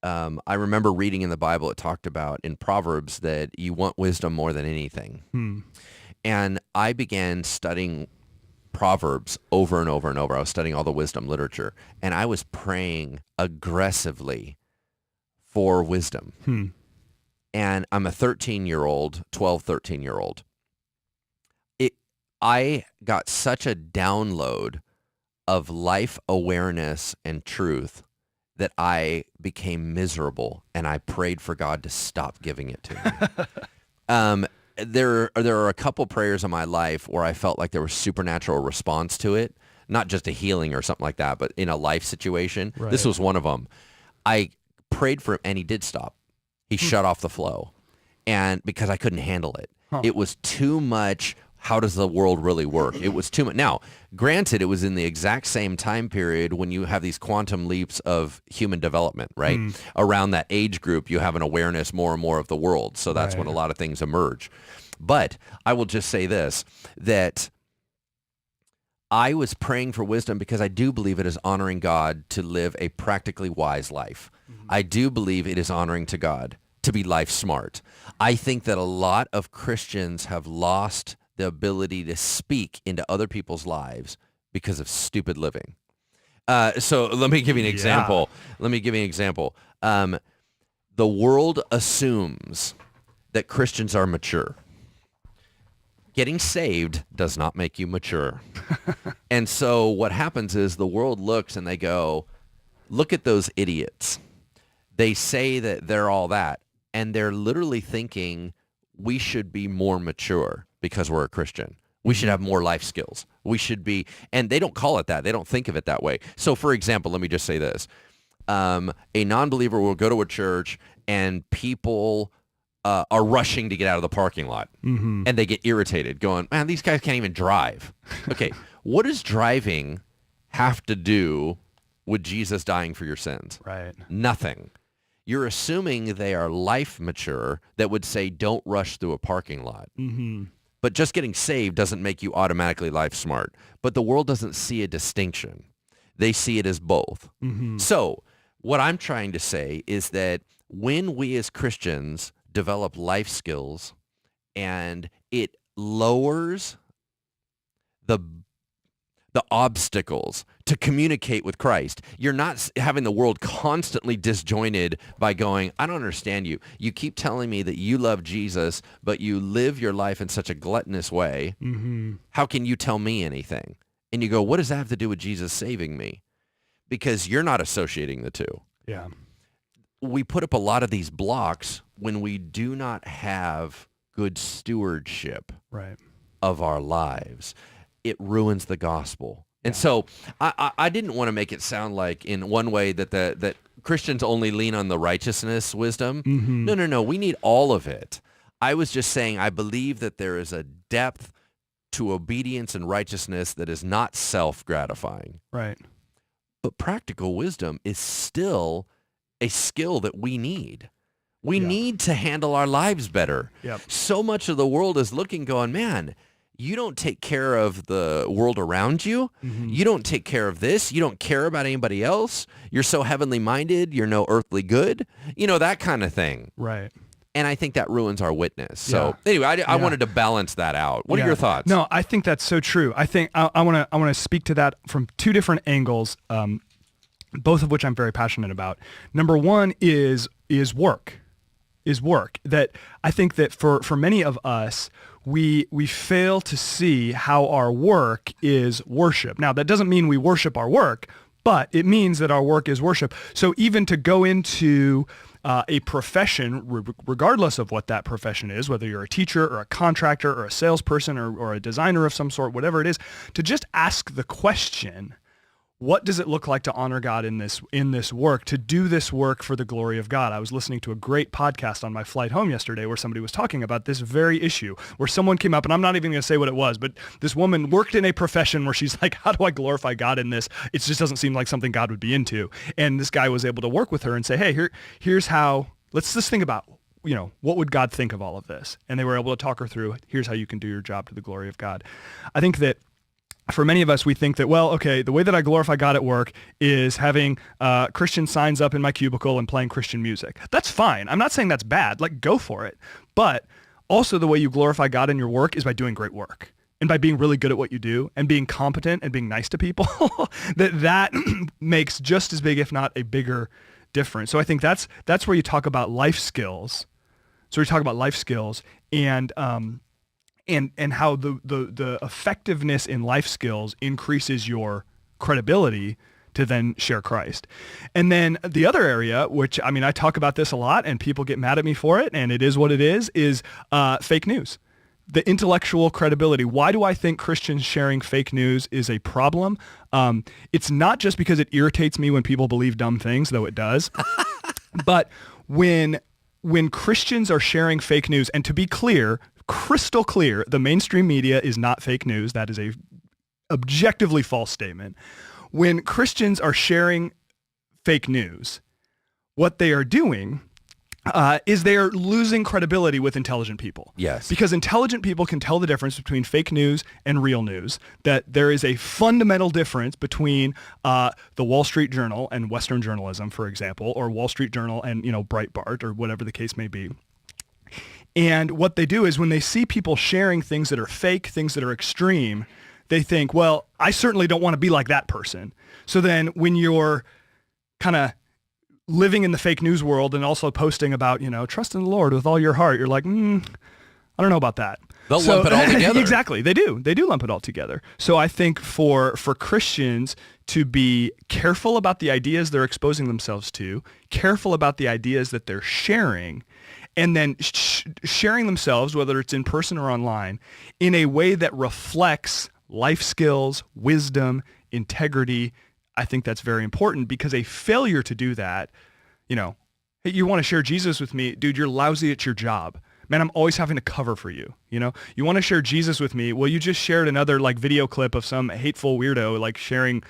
I remember reading in the Bible, it talked about in Proverbs that you want wisdom more than anything. And I began studying Proverbs over and over and over. I was studying all the wisdom literature, and I was praying aggressively for wisdom. And I'm a 13-year-old. I got such a download of life awareness and truth that I became miserable, and I prayed for God to stop giving it to me. There are a couple prayers in my life where I felt like there was supernatural response to it, not just a healing or something like that, but in a life situation. Right. This was one of them. I prayed for him, and he did stop. He shut off the flow, and because I couldn't handle it. It was too much. How does the world really work? It was too much. Now, granted, it was in the exact same time period when you have these quantum leaps of human development, right? Around that age group, you have an awareness more and more of the world. So that's when a lot of things emerge. But I will just say this, that I was praying for wisdom because I do believe it is honoring God to live a practically wise life. I do believe it is honoring to God to be life smart. I think that a lot of Christians have lost the ability to speak into other people's lives because of stupid living. So let me give you an example. The world assumes that Christians are mature. Getting saved does not make you mature. And so what happens is the world looks and they go, look at those idiots. They say that they're all that, and they're literally thinking we should be more mature because we're a Christian. We should have more life skills. We should be, and they don't call it that. They don't think of it that way. So for example, let me just say this. A non-believer will go to a church and people are rushing to get out of the parking lot, and they get irritated going, man, these guys can't even drive. Okay, what does driving have to do with Jesus dying for your sins? Right. Nothing. You're assuming they are life mature that would say don't rush through a parking lot. But just getting saved doesn't make you automatically life smart. But the world doesn't see a distinction. They see it as both. So what I'm trying to say is that when we as Christians develop life skills and it lowers the obstacles to communicate with Christ. You're not having the world constantly disjointed by going, I don't understand you. You keep telling me that you love Jesus, but you live your life in such a gluttonous way. How can you tell me anything? And you go, what does that have to do with Jesus saving me? Because you're not associating the two. Yeah. We put up a lot of these blocks when we do not have good stewardship of our lives. It ruins the gospel. And so I didn't want to make it sound like in one way that that Christians only lean on the righteousness wisdom. No. We need all of it. I was just saying I believe that there is a depth to obedience and righteousness that is not self-gratifying. Right. But practical wisdom is still a skill that we need. We need to handle our lives better. So much of the world is looking, going, man, you don't take care of the world around you. You don't take care of this. You don't care about anybody else. You're so heavenly minded. You're no earthly good. You know, that kind of thing. Right. And I think that ruins our witness. So anyway, I wanted to balance that out. What are your thoughts? No, I think that's so true. I think I want to speak to that from two different angles, both of which I'm very passionate about. Number one is work. That I think that for many of us, we fail to see how our work is worship. Now, that doesn't mean we worship our work, but it means that our work is worship. So even to go into a profession, regardless of what that profession is, whether you're a teacher or a contractor or a salesperson or a designer of some sort, whatever it is, to just ask the question, what does it look like to honor God in this work, to do this work for the glory of God? I was listening to a great podcast on my flight home yesterday where somebody was talking about this very issue, where someone came up, and I'm not even going to say what it was, but this woman worked in a profession where she's like, how do I glorify God in this? It just doesn't seem like something God would be into. And this guy was able to work with her and say, hey, here's how, let's just think about, what would God think of all of this? And they were able to talk her through, here's how you can do your job to the glory of God. I think that for many of us, we think that, well, okay, the way that I glorify God at work is having Christian signs up in my cubicle and playing Christian music. That's fine. I'm not saying that's bad. Like, go for it. But also the way you glorify God in your work is by doing great work and by being really good at what you do and being competent and being nice to people. that makes just as big, if not a bigger difference. So I think that's where you talk about life skills. So we talk about life skills and how the effectiveness in life skills increases your credibility to then share Christ. And then the other area, which, I talk about this a lot and people get mad at me for it, and it is what it is fake news. The intellectual credibility. Why do I think Christians sharing fake news is a problem? It's not just because it irritates me when people believe dumb things, though it does, but when Christians are sharing fake news, and to be clear, crystal clear, the mainstream media is not fake news. That is a objectively false statement. When Christians are sharing fake news, what they are doing is they are losing credibility with intelligent people. Yes. Because intelligent people can tell the difference between fake news and real news, that there is a fundamental difference between the Wall Street Journal and Western journalism, for example, or Wall Street Journal and, Breitbart or whatever the case may be. And what they do is when they see people sharing things that are fake, things that are extreme, they think, well, I certainly don't want to be like that person. So then when you're kind of living in the fake news world and also posting about, trust in the Lord with all your heart, you're like, I don't know about that. They'll lump it all together. Exactly. They do lump it all together. So I think for Christians to be careful about the ideas they're exposing themselves to, careful about the ideas that they're sharing, and then sharing themselves, whether it's in person or online, in a way that reflects life skills, wisdom, integrity. I think that's very important, because a failure to do that, hey, you want to share Jesus with me, dude, you're lousy at your job. Man, I'm always having to cover for you. You want to share Jesus with me? Well, you just shared another video clip of some hateful weirdo sharing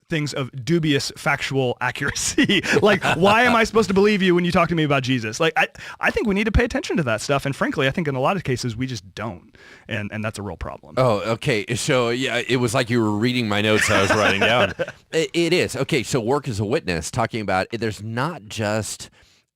things of dubious factual accuracy. Why am I supposed to believe you when you talk to me about Jesus? I think we need to pay attention to that stuff. And frankly, I think in a lot of cases we just don't. And that's a real problem. Oh, okay. So yeah, it was like you were reading my notes I was writing down. It is. Okay. So work as a witness, talking about there's not just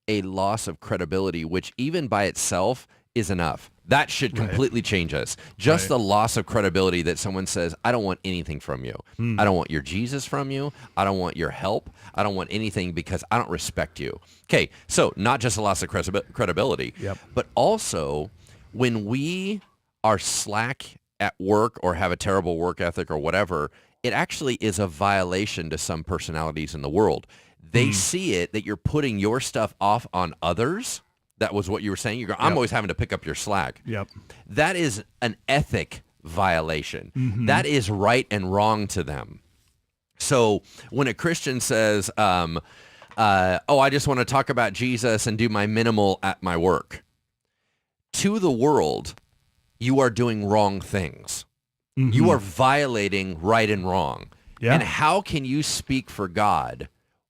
a loss of credibility, which even by itself is enough. That should completely change us. Just the loss of credibility that someone says, I don't want anything from you. I don't want your Jesus from you. I don't want your help. I don't want anything because I don't respect you. Okay, so not just a loss of credibility, but also when we are slack at work or have a terrible work ethic or whatever, it actually is a violation to some personalities in the world. They see it that you're putting your stuff off on others. That was what you were saying. You go, I'm always having to pick up your slack. Yep. That is an ethic violation. That is right and wrong to them. So when a Christian says, I just want to talk about Jesus and do my minimal at my work, to the world, you are doing wrong things. You are violating right and wrong. Yeah. And how can you speak for God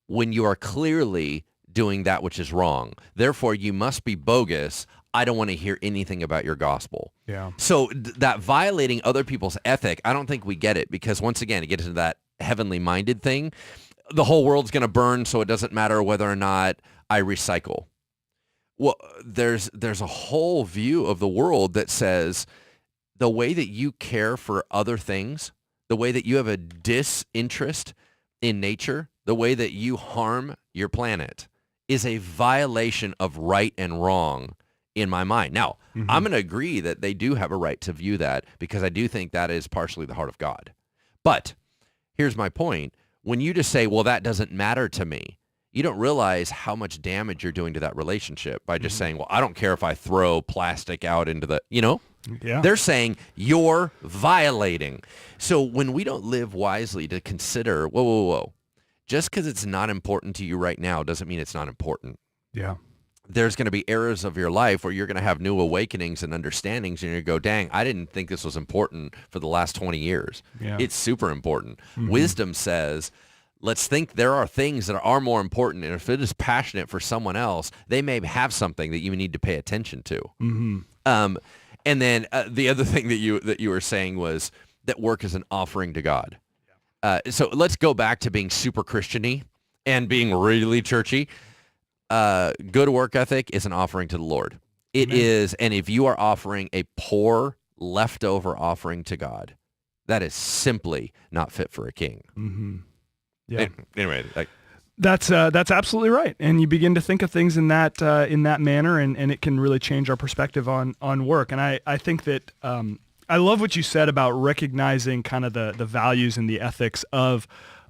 when you are clearly doing that which is wrong? Therefore, you must be bogus. I don't want to hear anything about your gospel. Yeah. So that violating other people's ethic, I don't think we get it, because once again, it gets into that heavenly minded thing. The whole world's going to burn, so it doesn't matter whether or not I recycle. Well, there's a whole view of the world that says the way that you care for other things, the way that you have a disinterest in nature, the way that you harm your planet, is a violation of right and wrong in my mind. Now, I'm going to agree that they do have a right to view that, because I do think that is partially the heart of God. But here's my point. When you just say, well, that doesn't matter to me, you don't realize how much damage you're doing to that relationship by just saying, well, I don't care if I throw plastic out into the, Yeah. They're saying you're violating. So when we don't live wisely to consider, whoa. Just because it's not important to you right now doesn't mean it's not important. Yeah. There's going to be eras of your life where you're going to have new awakenings and understandings, and you go, dang, I didn't think this was important for the last 20 years. Yeah. It's super important. Wisdom says, let's think there are things that are more important, and if it is passionate for someone else, they may have something that you need to pay attention to. And then the other thing that you were saying was that work is an offering to God. So let's go back to being super Christian-y and being really churchy. Good work ethic is an offering to the Lord. It is, and if you are offering a poor leftover offering to God, that is simply not fit for a king. Yeah. Anyway, that's absolutely right. And you begin to think of things in that manner, and it can really change our perspective on work. And I think that I love what you said about recognizing kind of the values and the ethics of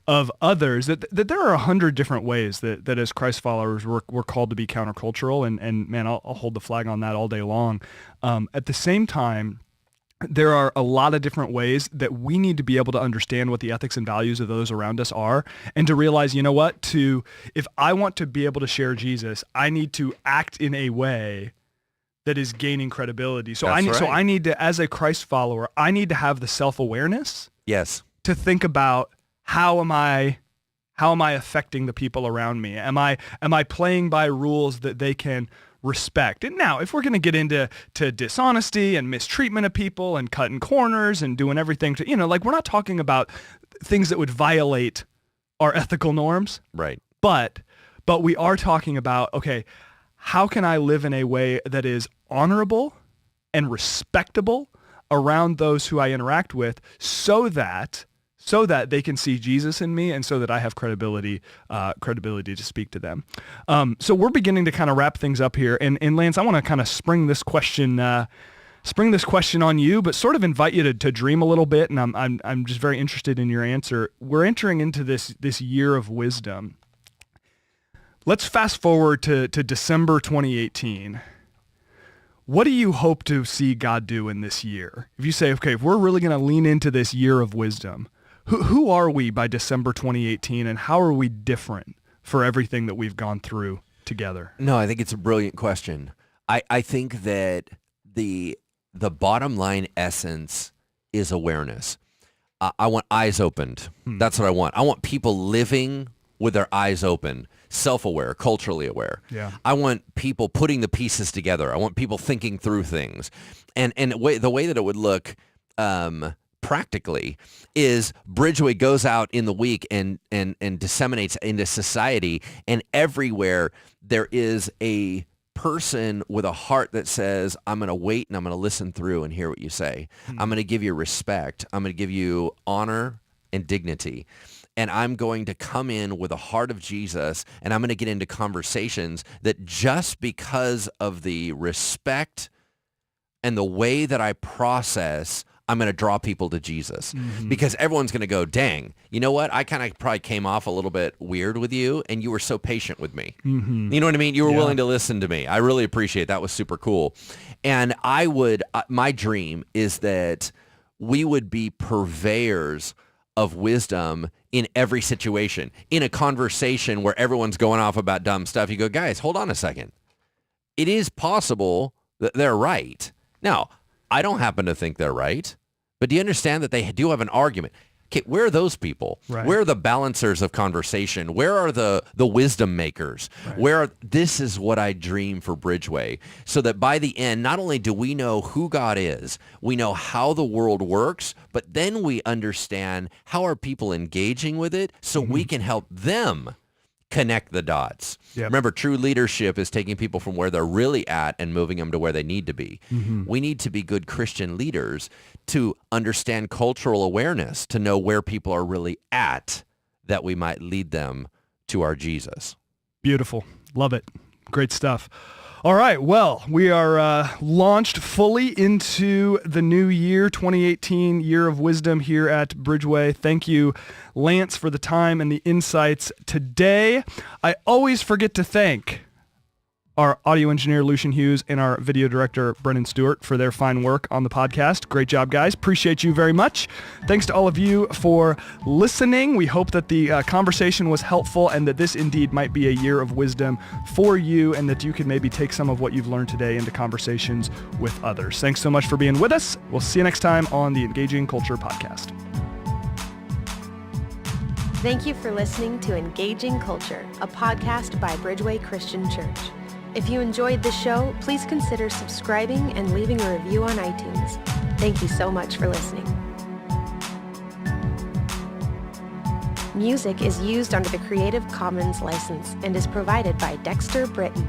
others, that there are 100 different ways that as Christ followers we're called to be countercultural, and man, I'll hold the flag on that all day long. At the same time, there are a lot of different ways that we need to be able to understand what the ethics and values of those around us are, and to realize, if I want to be able to share Jesus, I need to act in a way that is gaining credibility. So I need to, as a Christ follower, I need to have the self-awareness. Yes. To think about, how am I affecting the people around me? Am I playing by rules that they can respect? And now, if we're going to get into dishonesty and mistreatment of people and cutting corners and doing everything to, we're not talking about things that would violate our ethical norms. Right. But we are talking about, okay, how can I live in a way that is honorable and respectable around those who I interact with so that they can see Jesus in me and so that I have credibility to speak to them. So we're beginning to kind of wrap things up here. And Lance, I want to kind of spring this question on you, but sort of invite you to dream a little bit. And I'm just very interested in your answer. We're entering into this year of wisdom. Let's fast forward to December 2018. What do you hope to see God do in this year? If you say, okay, if we're really going to lean into this year of wisdom, who are we by December 2018, and how are we different for everything that we've gone through together? No, I think it's a brilliant question. I think that the bottom line essence is awareness. I want eyes opened. That's what I want. I want people living with their eyes open, self-aware, culturally aware. Yeah. I want people putting the pieces together. I want people thinking through things. And the way that it would look practically is Bridgeway goes out in the week and disseminates into society, and everywhere there is a person with a heart that says, I'm going to wait and I'm going to listen through and hear what you say. I'm going to give you respect. I'm going to give you honor and dignity. And I'm going to come in with a heart of Jesus, and I'm going to get into conversations that just because of the respect and the way that I process, I'm going to draw people to Jesus. Because everyone's going to go, dang, you know what? I kind of probably came off a little bit weird with you, and you were so patient with me. You know what I mean? You were willing to listen to me. I really appreciate it. That was super cool. And my dream is that we would be purveyors of wisdom in every situation. In a conversation where everyone's going off about dumb stuff, you go, guys, hold on a second. It is possible that they're right. Now, I don't happen to think they're right, but do you understand that they do have an argument? Okay, where are those people? Right. Where are the balancers of conversation? Where are the wisdom makers? Right. This is what I dream for Bridgeway, so that by the end, not only do we know who God is, we know how the world works, but then we understand how are people engaging with it so we can help them connect the dots. Yep. Remember, true leadership is taking people from where they're really at and moving them to where they need to be. We need to be good Christian leaders to understand cultural awareness, to know where people are really at, that we might lead them to our Jesus. Beautiful. Love it. Great stuff. All right. Well, we are launched fully into the new year, 2018, Year of Wisdom here at Bridgeway. Thank you, Lance, for the time and the insights today. I always forget to thank our audio engineer, Lucian Hughes, and our video director, Brennan Stewart, for their fine work on the podcast. Great job, guys. Appreciate you very much. Thanks to all of you for listening. We hope that the conversation was helpful and that this indeed might be a year of wisdom for you, and that you can maybe take some of what you've learned today into conversations with others. Thanks so much for being with us. We'll see you next time on the Engaging Culture Podcast. Thank you for listening to Engaging Culture, a podcast by Bridgeway Christian Church. If you enjoyed the show, please consider subscribing and leaving a review on iTunes. Thank you so much for listening. Music is used under the Creative Commons license and is provided by Dexter Britton.